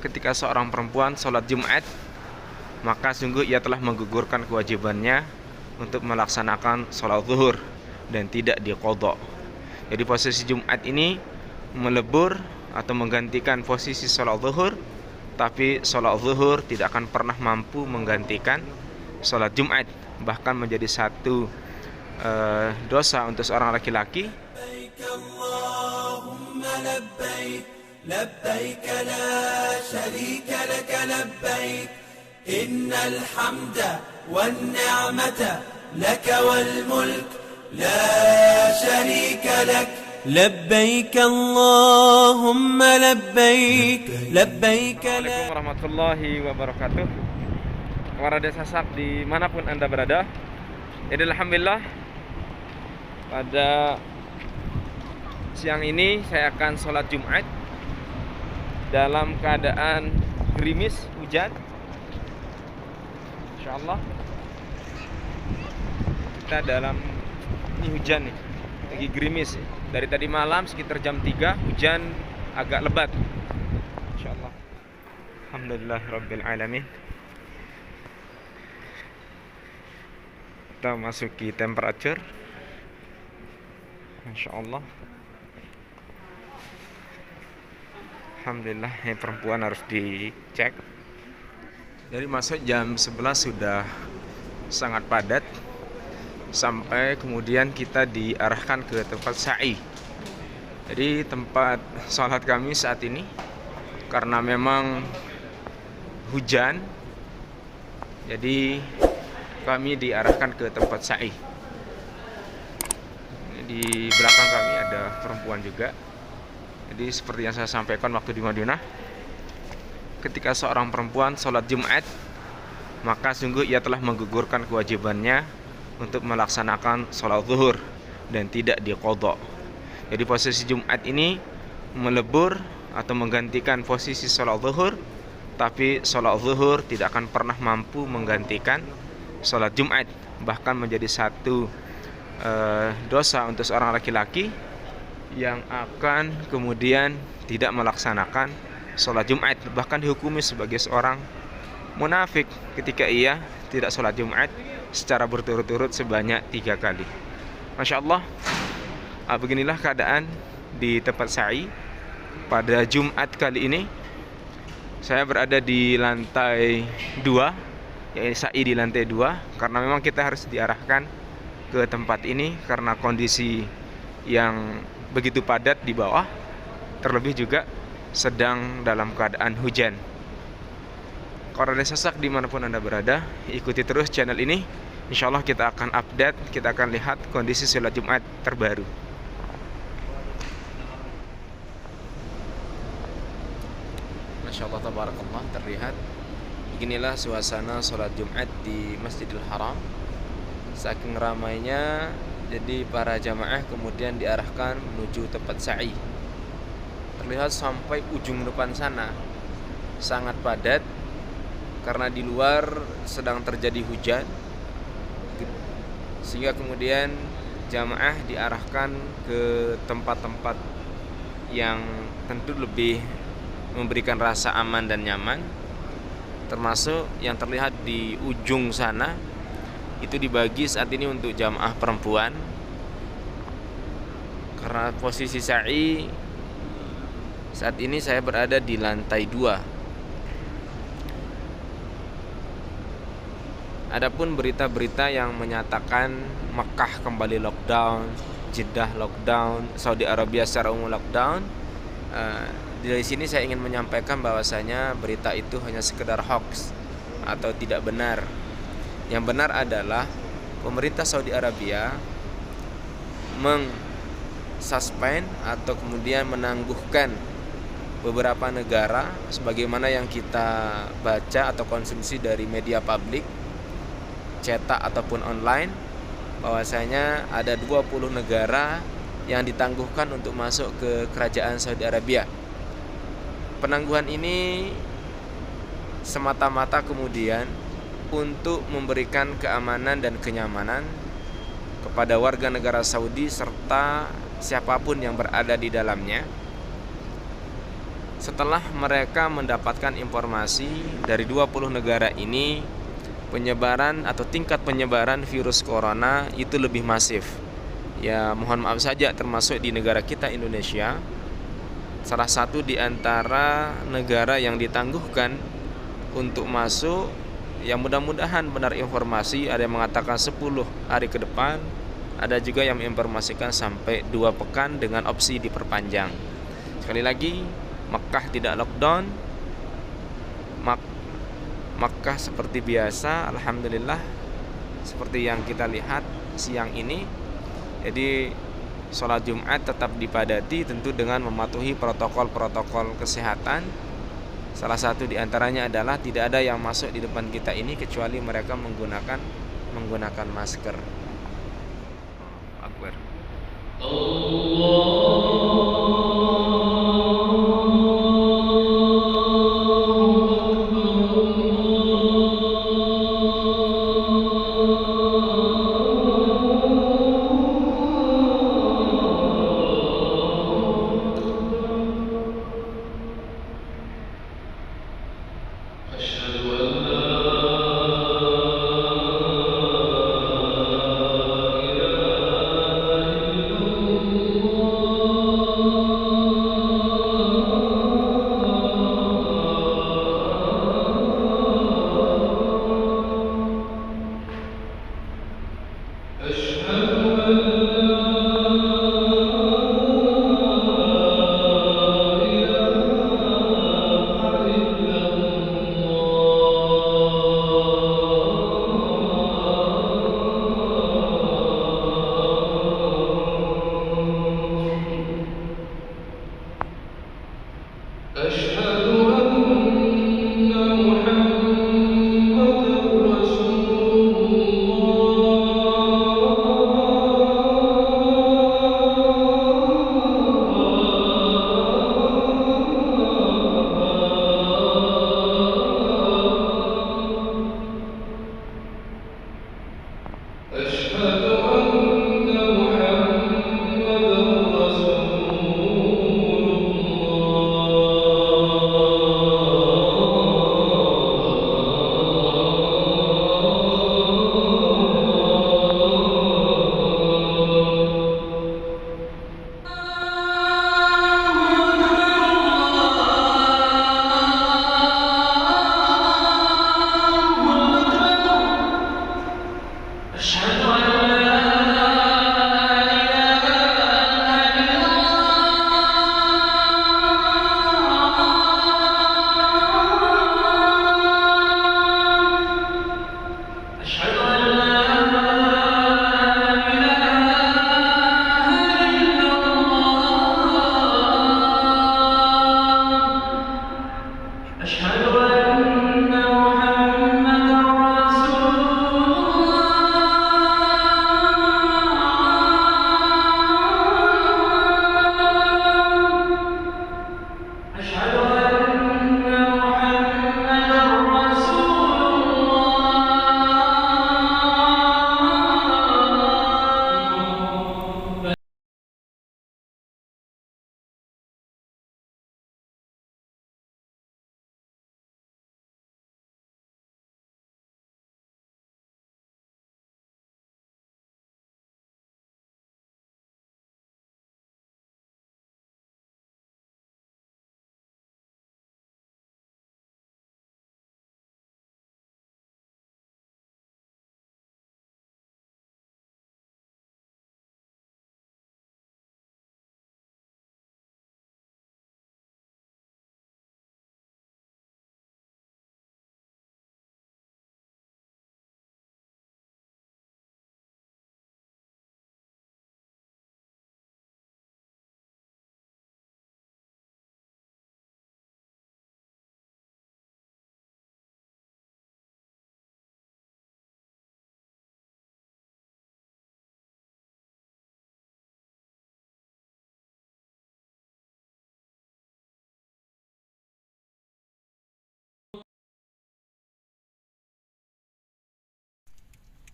ketika seorang perempuan sholat Jumat, maka sungguh ia telah menggugurkan kewajibannya untuk melaksanakan sholat zuhur dan tidak diqadha. Jadi posisi Jumat ini melebur atau menggantikan posisi sholat zuhur, tapi sholat zuhur tidak akan pernah mampu menggantikan sholat Jumat. Bahkan menjadi satu dosa untuk seorang laki-laki. لبيك لا شريك لك لبيك إن الحمد والنعمة لك والملك لا شريك لك لبيك اللهم لبيك لبيك Assalamualaikum warahmatullahi wabarakatuh. Para desa sak dimanapun Anda berada, jadi alhamdulillah pada siang ini saya akan sholat Jumat dalam keadaan gerimis hujan. Insyaallah kita dalam ini hujan nih, lagi gerimis dari tadi malam sekitar jam 3 hujan agak lebat. Insyaallah alhamdulillah rabbil alamin. Kita masuki temperature. Insyaallah alhamdulillah, ini perempuan harus dicek. Jadi masuk jam 11 sudah sangat padat, sampai kemudian kita diarahkan ke tempat sa'i. Jadi tempat sholat kami saat ini, karena memang hujan, jadi kami diarahkan ke tempat sa'i. Di belakang kami ada perempuan juga. Jadi seperti yang saya sampaikan waktu di Madinah, ketika seorang perempuan sholat Jumat, maka sungguh ia telah menggugurkan kewajibannya untuk melaksanakan sholat zuhur dan tidak diqadha. Jadi posisi Jumat ini melebur atau menggantikan posisi sholat zuhur, tapi sholat zuhur tidak akan pernah mampu menggantikan sholat Jumat. Bahkan menjadi satu dosa untuk seorang laki-laki yang akan kemudian tidak melaksanakan sholat Jumat, bahkan dihukumi sebagai seorang munafik ketika ia tidak sholat Jumat secara berturut-turut sebanyak 3 kali. Masya Allah, beginilah keadaan di tempat sa'i pada Jumat kali ini. Saya berada di lantai 2, yaitu sa'i di lantai 2, karena memang kita harus diarahkan ke tempat ini karena kondisi yang begitu padat di bawah, terlebih juga sedang dalam keadaan hujan. Kalau ada sesak dimanapun Anda berada, ikuti terus channel ini. Insya Allah kita akan update, kita akan lihat kondisi sholat Jumat terbaru. Masya Allah tabarakallah, terlihat beginilah suasana sholat Jumat di Masjidil Haram. Saking ramainya, jadi para jamaah kemudian diarahkan menuju tempat sa'i. Terlihat sampai ujung depan sana sangat padat karena di luar sedang terjadi hujan, sehingga kemudian jamaah diarahkan ke tempat-tempat yang tentu lebih memberikan rasa aman dan nyaman. Termasuk yang terlihat di ujung sana itu dibagi saat ini untuk jamaah perempuan, karena posisi sa'i saat ini saya berada di lantai 2. Adapun berita-berita yang menyatakan Mekah kembali lockdown, Jeddah lockdown, Saudi Arabia secara umum lockdown, dari sini saya ingin menyampaikan bahwasanya berita itu hanya sekedar hoax atau tidak benar. Yang benar adalah pemerintah Saudi Arabia mengsuspend atau kemudian menangguhkan beberapa negara, sebagaimana yang kita baca atau konsumsi dari media publik, cetak ataupun online, bahwasanya ada 20 negara yang ditangguhkan untuk masuk ke kerajaan Saudi Arabia. Penangguhan ini semata-mata kemudian untuk memberikan keamanan dan kenyamanan kepada warga negara Saudi serta siapapun yang berada di dalamnya, setelah mereka mendapatkan informasi dari 20 negara ini penyebaran atau tingkat penyebaran virus corona itu lebih masif. Ya, mohon maaf saja termasuk di negara kita Indonesia, salah satu di antara negara yang ditangguhkan untuk masuk. Yang mudah-mudahan benar informasi, ada yang mengatakan 10 hari ke depan, ada juga yang menginformasikan sampai 2 pekan dengan opsi diperpanjang. Sekali lagi, Makkah tidak lockdown, Makkah seperti biasa, alhamdulillah, seperti yang kita lihat siang ini. Jadi sholat Jumat tetap dipadati, tentu dengan mematuhi protokol-protokol kesehatan. Salah satu di antaranya adalah tidak ada yang masuk di depan kita ini kecuali mereka menggunakan masker. Akbar.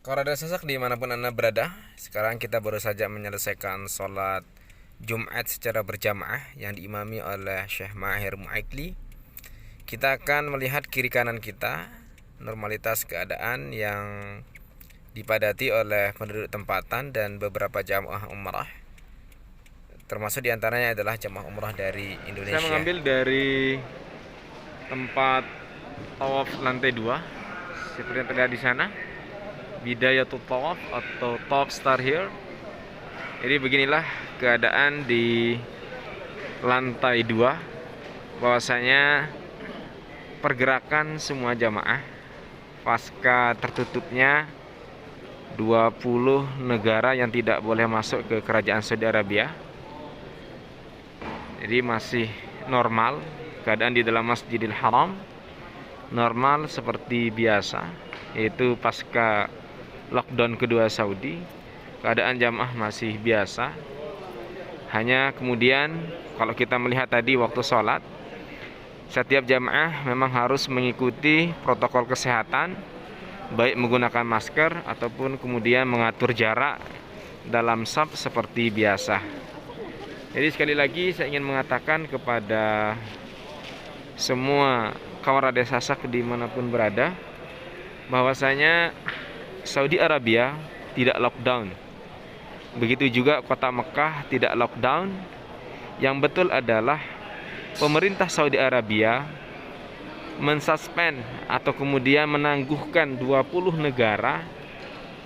Kalau ada sesak dimanapun Anda berada, sekarang kita baru saja menyelesaikan sholat Jumat secara berjamaah yang diimami oleh Syekh Mahir Mu'aikli. Kita akan melihat kiri kanan kita, normalitas keadaan yang dipadati oleh penduduk tempatan dan beberapa jamaah umrah. Termasuk diantaranya adalah jamaah umrah dari Indonesia. Saya mengambil dari tempat tawaf lantai 2 seperti yang terlihat di sana, Bidayatul Tawaf atau Top Start Here. Jadi beginilah keadaan di lantai 2, bahwasanya pergerakan semua jamaah pasca tertutupnya 20 negara yang tidak boleh masuk ke kerajaan Saudi Arabia. Jadi masih normal keadaan di dalam Masjidil Haram, normal seperti biasa, yaitu pasca lockdown kedua Saudi. Keadaan jamaah masih biasa. Hanya kemudian kalau kita melihat tadi waktu sholat, setiap jamaah memang harus mengikuti protokol kesehatan, baik menggunakan masker ataupun kemudian mengatur jarak dalam shaf seperti biasa. Jadi sekali lagi saya ingin mengatakan kepada semua kawan Raden Sasak dimanapun berada, bahwasanya Saudi Arabia tidak lockdown. Begitu juga kota Mekah tidak lockdown. Yang betul adalah pemerintah Saudi Arabia mensuspend atau kemudian menangguhkan 20 negara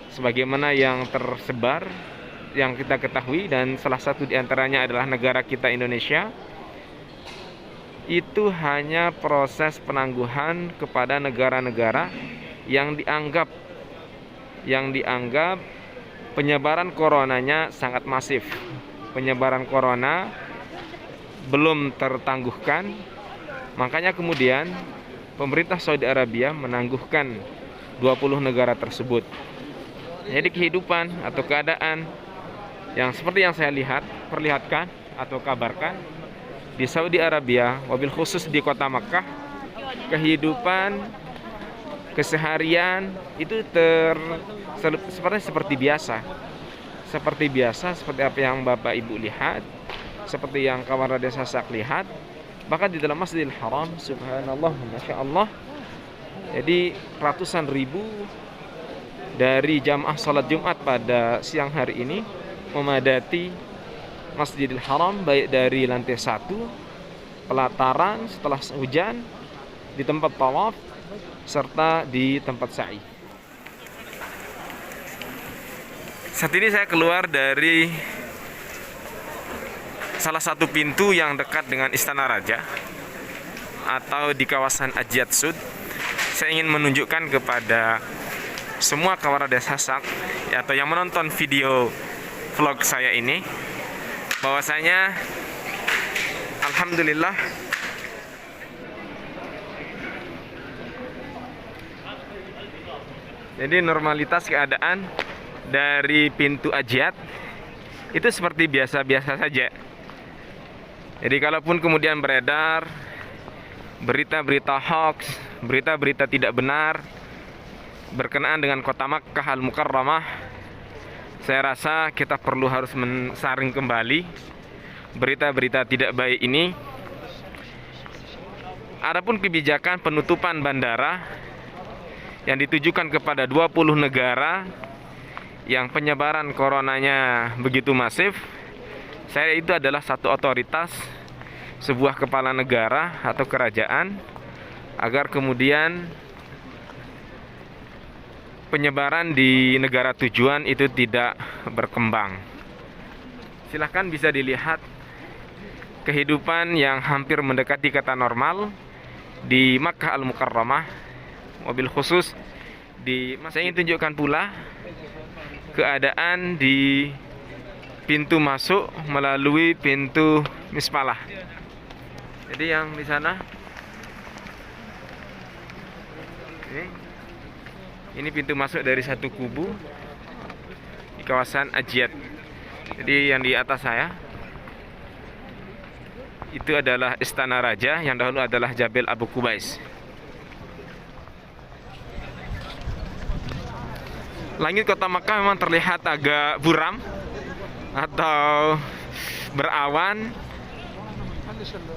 sebagaimana yang tersebar, yang kita ketahui, dan salah satu diantaranya adalah negara kita Indonesia. Itu hanya proses penangguhan kepada negara-negara yang dianggap penyebaran coronanya sangat masif. Penyebaran corona belum tertangguhkan, makanya kemudian pemerintah Saudi Arabia menangguhkan 20 negara tersebut. Jadi kehidupan atau keadaan yang seperti yang saya perlihatkan atau kabarkan di Saudi Arabia, wabil khusus di kota Makkah, kehidupan keseharian itu seperti biasa, seperti apa yang Bapak Ibu lihat, seperti yang kawan Raden Sasak lihat. Bahkan di dalam Masjidil Haram, subhanallah, masya Allah, jadi ratusan ribu dari jamaah salat Jumat pada siang hari ini memadati Masjidil Haram, baik dari lantai 1, pelataran setelah hujan, di tempat tawaf, serta di tempat sa'i. Saat ini saya keluar dari salah satu pintu yang dekat dengan Istana Raja atau di kawasan Ajiyat Sud. Saya ingin menunjukkan kepada semua kawan Raden Sasak atau yang menonton video vlog saya ini, bahwasanya alhamdulillah jadi normalitas keadaan dari pintu Ajiyat itu seperti biasa-biasa saja. Jadi kalaupun kemudian beredar berita-berita hoax, berita-berita tidak benar berkenaan dengan kota Makkah Al-Mukarramah, saya rasa kita perlu harus mensaring kembali berita-berita tidak baik ini. Adapun kebijakan penutupan bandara yang ditujukan kepada 20 negara yang penyebaran coronanya begitu masif, saya itu adalah satu otoritas, sebuah kepala negara atau kerajaan, agar kemudian penyebaran di negara tujuan itu tidak berkembang. Silahkan bisa dilihat kehidupan yang hampir mendekati kata normal di Makkah Al-Mukarramah, mobil khusus di Saya ingin tunjukkan pula keadaan di pintu masuk melalui pintu Mispalah. Jadi yang di sana ini pintu masuk dari satu kubu di kawasan Ajiyat. Jadi yang di atas saya itu adalah Istana Raja, yang dahulu adalah Jabal Abu Qubais. Langit kota Makkah memang terlihat agak buram atau berawan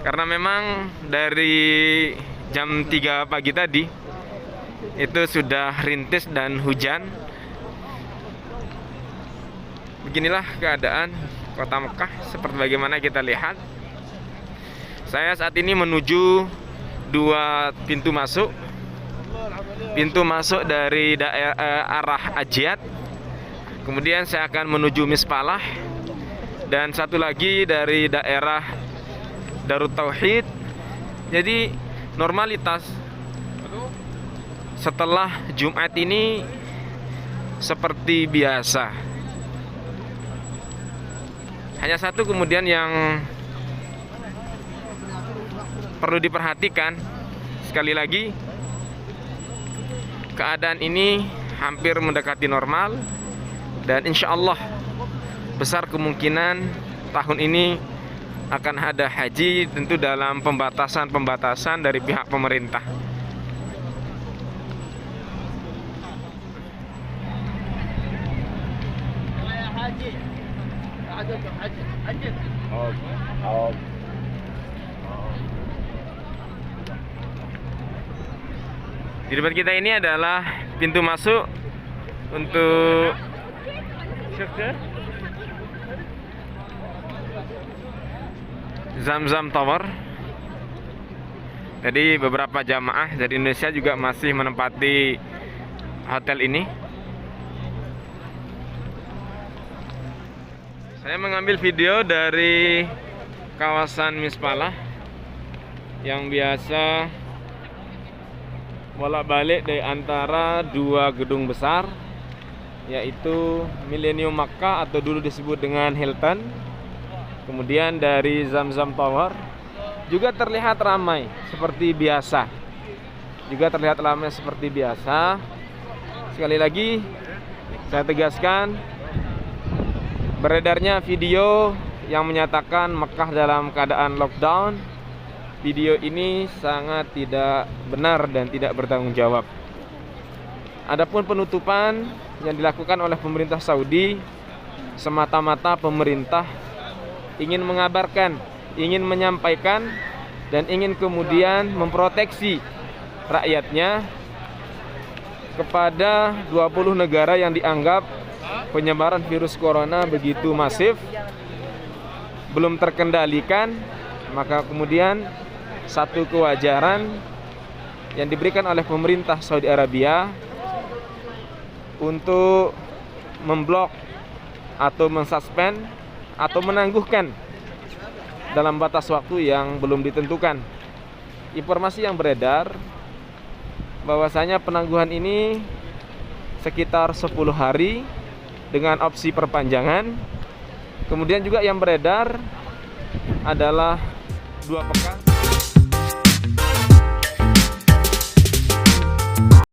karena memang dari jam 3 pagi tadi itu sudah rintis dan hujan. Beginilah keadaan kota Mekah seperti bagaimana kita lihat. Saya saat ini menuju dua pintu masuk. Pintu masuk dari arah Ajiat. Kemudian saya akan menuju Mispalah. Dan satu lagi dari daerah Darut Tauhid. Jadi normalitas setelah Jumat ini seperti biasa. Hanya satu kemudian yang perlu diperhatikan, sekali lagi keadaan ini hampir mendekati normal dan insya Allah besar kemungkinan tahun ini akan ada haji, tentu dalam pembatasan dari pihak pemerintah. Di depan kita ini adalah pintu masuk untuk Zamzam Tower. Jadi beberapa jamaah dari Indonesia juga masih menempati hotel ini. Saya mengambil video dari kawasan Mispalah yang biasa bolak-balik dari antara dua gedung besar, yaitu Millennium Makkah atau dulu disebut dengan Hilton. Kemudian dari Zamzam Tower juga terlihat ramai seperti biasa. Sekali lagi saya tegaskan, beredarnya video yang menyatakan Mekah dalam keadaan lockdown, video ini sangat tidak benar dan tidak bertanggung jawab. Adapun penutupan yang dilakukan oleh pemerintah Saudi, semata-mata pemerintah ingin mengabarkan, ingin menyampaikan, dan ingin kemudian memproteksi rakyatnya kepada 20 negara yang dianggap penyebaran virus corona begitu masif, belum terkendalikan. Maka kemudian satu kewajaran yang diberikan oleh pemerintah Saudi Arabia untuk memblok atau mensuspend atau menangguhkan dalam batas waktu yang belum ditentukan. Informasi yang beredar bahwasanya penangguhan ini sekitar 10 hari dengan opsi perpanjangan. Kemudian juga yang beredar adalah 2 pekan.